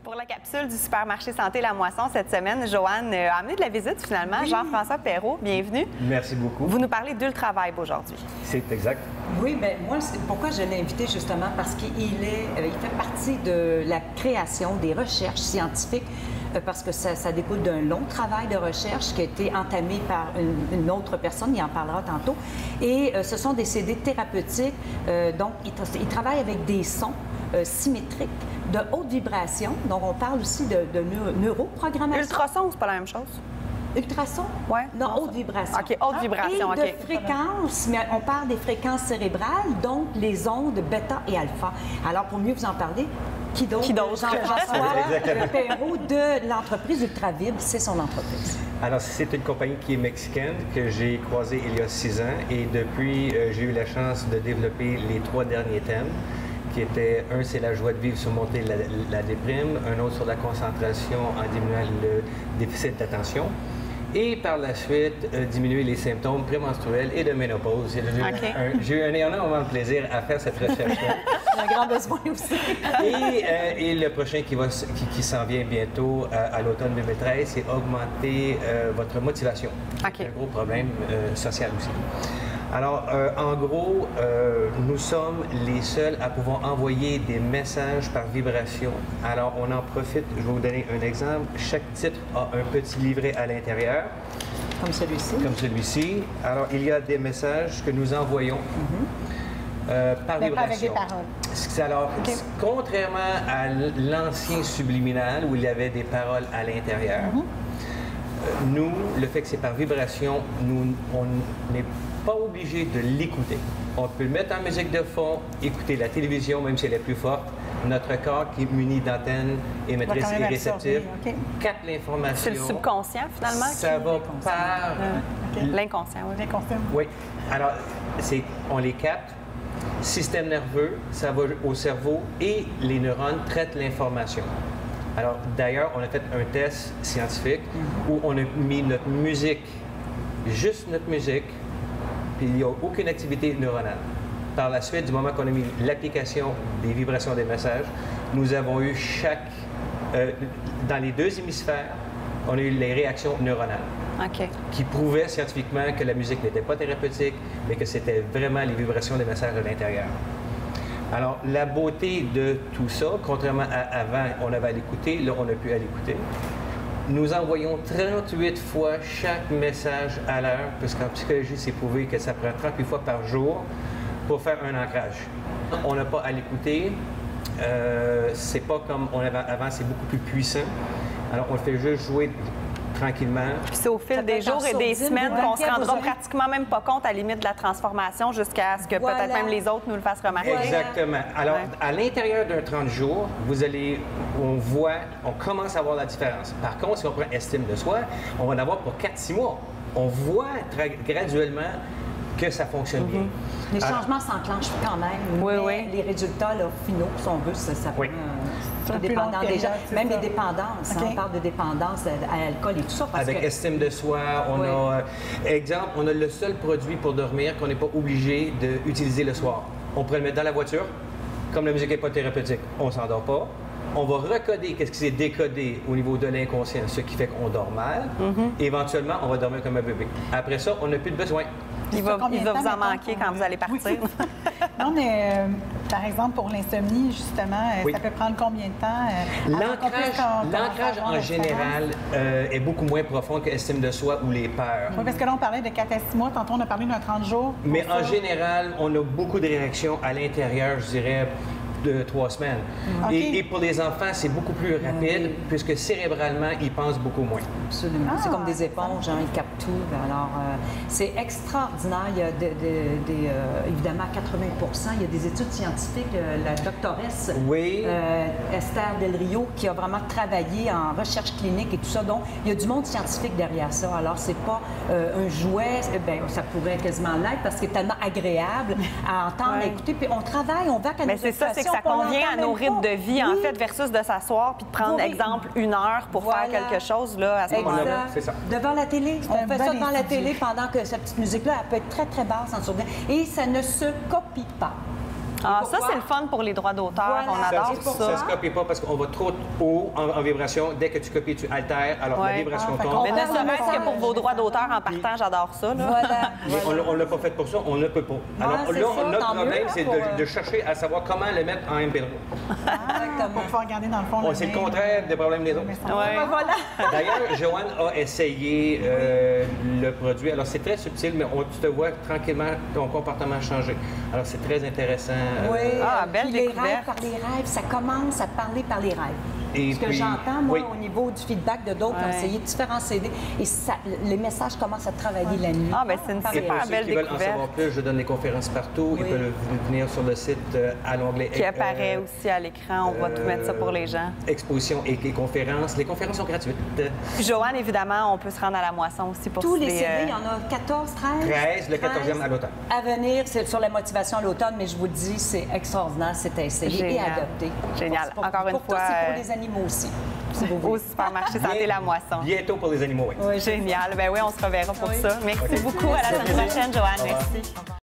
Pour la capsule du supermarché Santé La Moisson cette semaine, Joanne a amené de la visite finalement. Oui. Jean-François Perrault, bienvenue. Merci beaucoup. Vous nous parlez d'Ultravibe aujourd'hui. C'est exact. Oui, bien moi, pourquoi je l'ai invité justement? Parce qu'il fait partie de la création des recherches scientifiques parce que ça découle d'un long travail de recherche qui a été entamé par une autre personne, il en parlera tantôt. Et ce sont des CD thérapeutiques, donc il travaille avec des sons symétriques de haute vibration. Donc on parle aussi de neuroprogrammation. Ultrason, c'est pas la même chose? Ultrason? Oui. Non, haute vibration. OK, haute vibration, et de fréquences, mais on parle des fréquences cérébrales, donc les ondes bêta et alpha. Alors, pour mieux vous en parler, qui d'autre? Jean-François Perrault de l'entreprise Ultravibe, c'est son entreprise. Alors, c'est une compagnie qui est mexicaine que j'ai croisée il y a 6 ans et depuis, j'ai eu la chance de développer les 3 derniers thèmes qui étaient, un, c'est la joie de vivre, surmonter la déprime, un autre sur la concentration en diminuant le déficit d'attention. Et par la suite, diminuer les symptômes prémenstruels et de ménopause. J'ai eu un énorme plaisir à faire cette recherche-là. Un grand besoin aussi. Et le prochain qui s'en vient bientôt à l'automne 2013, c'est augmenter votre motivation. Okay. Un gros problème social aussi. Alors, en gros, nous sommes les seuls à pouvoir envoyer des messages par vibration. Alors, on en profite. Je vais vous donner un exemple. Chaque titre a un petit livret à l'intérieur. Comme celui-ci. Comme celui-ci. Alors, il y a des messages que nous envoyons par vibration. Avec des paroles. Alors, contrairement à l'ancien subliminal où il y avait des paroles à l'intérieur, nous, le fait que c'est par vibration, on n'est pas obligé de l'écouter. On peut le mettre en musique de fond, écouter la télévision, même si elle est plus forte. Notre corps qui est muni d'antennes émettrices et réceptives capte l'information. C'est le subconscient, finalement? Ça va par... L'inconscient, oui. L'inconscient. Oui. Alors, on les capte. Système nerveux, ça va au cerveau et les neurones traitent l'information. Alors, d'ailleurs, on a fait un test scientifique où on a mis notre musique, juste notre musique, puis il n'y a aucune activité neuronale. Par la suite, du moment qu'on a mis l'application des vibrations des messages, nous avons eu dans les 2 hémisphères, on a eu les réactions neuronales. Qui prouvaient scientifiquement que la musique n'était pas thérapeutique, mais que c'était vraiment les vibrations des messages de l'intérieur. Alors, la beauté de tout ça, contrairement à avant, on avait à l'écouter, là, on n'a plus à l'écouter. Nous envoyons 38 fois chaque message à l'heure, puisqu'en psychologie, c'est prouvé que ça prend 38 fois par jour pour faire un ancrage. On n'a pas à l'écouter. C'est pas comme on avait avant, c'est beaucoup plus puissant. Alors, on le fait juste jouer tranquillement. Puis c'est au fil des jours et des semaines qu'on se rendra pratiquement même pas compte à la limite de la transformation jusqu'à ce que peut-être même les autres nous le fassent remarquer. Exactement. Alors, à l'intérieur d'un 30 jours, on commence à voir la différence. Par contre, si on prend estime de soi, on va en avoir pour 4-6 mois. On voit graduellement que ça fonctionne bien. Les changements s'enclenchent quand même. Oui. Les résultats finaux, si on veut, ça prend dépendant déjà. Même les dépendances. On parle de dépendance à l'alcool et tout ça. Avec estime de soi, on a... Exemple, on a le seul produit pour dormir qu'on n'est pas obligé d'utiliser le soir. On pourrait le mettre dans la voiture. Comme la musique n'est pas thérapeutique, on ne s'endort pas. On va recoder qu'est-ce qui s'est décodé au niveau de l'inconscient, ce qui fait qu'on dort mal. Éventuellement, on va dormir comme un bébé. Après ça, on n'a plus de besoin. Il va vous en manquer quand vous allez partir. Non, mais par exemple, pour l'insomnie, justement, ça peut prendre combien de temps? L'ancrage, en général, est beaucoup moins profond que l'estime de soi ou les peurs. Oui, parce que là, on parlait de 4 à 6 mois. Tantôt, on a parlé d'un 30 jours. Mais en général, on a beaucoup de réactions à l'intérieur, je dirais, de 3 semaines. Et pour les enfants, c'est beaucoup plus rapide puisque cérébralement, ils pensent beaucoup moins. Absolument. C'est comme des éponges, ils captent tout. Alors, c'est extraordinaire. Il y a évidemment 80 il y a des études scientifiques. La doctoresse Esther Del Rio qui a vraiment travaillé en recherche clinique et tout ça. Donc, il y a du monde scientifique derrière ça. Alors, c'est pas un jouet, ça pourrait quasiment l'être parce qu'il est tellement agréable à entendre, à écouter. Puis on travaille, on va à nos c'est que ça convient à nos rythmes de vie, en fait, versus de s'asseoir puis de prendre, exemple, 1 heure pour faire quelque chose, là, à ce moment-là. C'est ça. Devant la télé. On fait ça devant la télé pendant que cette petite musique-là, elle peut être très, très basse en sourdine. Et ça ne se copie pas. Ah, ça, c'est le fun pour les droits d'auteur. Voilà. On adore Ça ça. ne se copie pas parce qu'on va trop haut en vibration. Dès que tu copies, tu altères. Alors, la vibration tombe. Mais ne serait-ce que pour vos droits d'auteur en partant, j'adore ça. Là. Voilà. Mais on ne l'a pas fait pour ça, on ne peut pas. Alors c'est là, ça, notre tant problème, mieux, c'est de chercher à savoir comment le mettre en MP3. Pour pouvoir regarder dans le fond. C'est le contraire des problèmes des autres. Voilà. D'ailleurs, Joanne a essayé le produit. Alors, c'est très subtil, mais tu te vois tranquillement ton comportement changer. Alors, c'est très intéressant. Oui. Belle Puis les découverte. rêves par les rêves, ça commence à parler par les rêves. Et Ce que puis, j'entends, moi, oui. au niveau du feedback de d'autres qui ont essayé différents CD, et les messages commencent à travailler la nuit. Ah, bien, c'est une Par Et les pour super ceux belle qui veulent en découverte. savoir plus, je donne des conférences partout. Oui. Ils peuvent venir sur le site à l'onglet Qui apparaît aussi à l'écran. On va tout mettre ça pour les gens. Exposition et conférences. Les conférences sont gratuites. Puis Joanne, évidemment, on peut se rendre à la moisson aussi pour Tous les les, CD, il y en a 14, 13? 13, le 14e à l'automne. À venir, c'est sur la motivation à l'automne, mais je vous le dis, c'est extraordinaire, c'est à essayer et Génial. à adopter. Génial. Pour- Encore une pour fois, toi, c'est pour les animaux aussi. Si vous voulez. au supermarché Santé La Moisson. Bientôt pour les animaux, oui. Oui, Génial. Ben oui, on se reverra pour Oui. ça. Merci OK. beaucoup. À la semaine prochaine, Joanne. Merci. Au revoir.